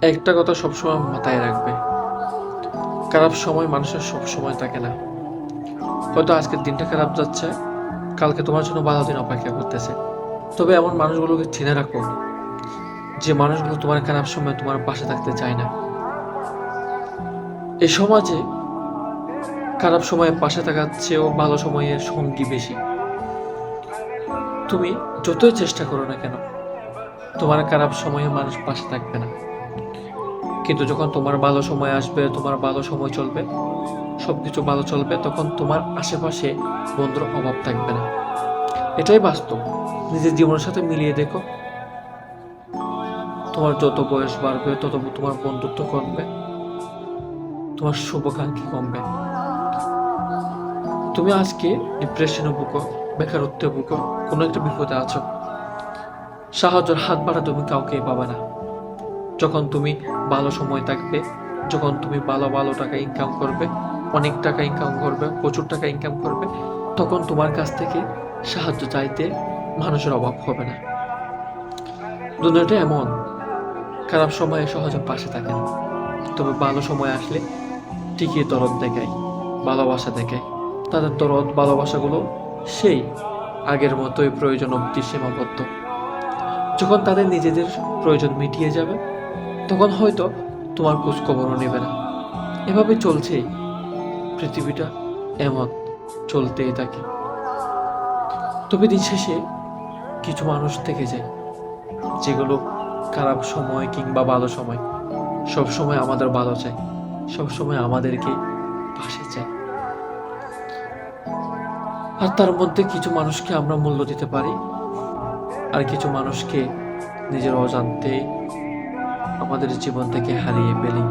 একটা কথা সবসময় মাথায় রাখবে, খারাপ সময় মানুষের সব সময় থাকে না। হয়তো আজকের দিনটা খারাপ যাচ্ছে, কালকে তোমার জন্য ভালো দিন অপেক্ষা করতেছে। তবে এমন মানুষগুলোকে চিনে রাখো, যে মানুষগুলো তোমার খারাপ সময় তোমার পাশে থাকতে চায় না। এই সমাজে খারাপ সময়ে পাশে থাকার চেয়েও ভালো সময়ে সঙ্গী বেশি। তুমি যতই চেষ্টা করো না কেন, তোমার খারাপ সময়ে মানুষ পাশে থাকবে না। কিন্তু যখন তোমার ভালো সময় আসবে, তোমার ভালো সময় চলবে, সবকিছু ভালো চলবে, তখন তোমার আশেপাশে বন্ধুর অভাব থাকবে না। এটাই বাস্তব। নিজের জীবনের সাথে মিলিয়ে দেখো। তোমার যত বয়স বাড়বে তত তোমার বন্ধুত্ব কমবে, তোমার শুভাকাঙ্ক্ষী কমবে। তুমি আজকে ডিপ্রেশনে ভুগো, বেকারত্বে ভুগো, কোনো একটা বিপদে আছো, সাহায্যের হাত বাড়া তুমি কাউকেই পাবে না। যখন তুমি ভালো সময় থাকবে, যখন তুমি ভালো ভালো টাকা ইনকাম করবে, অনেক টাকা ইনকাম করবে, প্রচুর টাকা ইনকাম করবে, তখন তোমার কাছ থেকে সাহায্য চাইতে মানুষের অভাব হবে না। দুনিয়াটা এমন, খারাপ সময়ে সহজে পাশে থাকে না, তবে ভালো সময় আসলে টিকিয়ে দরদ দেখায়, ভালোবাসা দেখায়। তাদের দরদ ভালোবাসাগুলো সেই আগের মতোই প্রয়োজন অব্দি সীমাবদ্ধ। যখন তাদের নিজেদের প্রয়োজন মিটিয়ে যাবে, তখন হয়তো তোমার খোঁজ খবরও নেবে না। এভাবে চলছে পৃথিবীটা, এমন চলতেই থাকে। তবে দিন শেষে কিছু মানুষ থেকে যায়, যেগুলো খারাপ সময় কিংবা ভালো সময় সব সময় আমাদের ভালো চায়, সব সময় আমাদেরকে পাশে চায়। আর তার মধ্যে কিছু মানুষকে আমরা মূল্য দিতে পারি, আর কিছু মানুষকে নিজের অজান্তে আমাদের জীবন থেকে হারিয়ে ফেলি।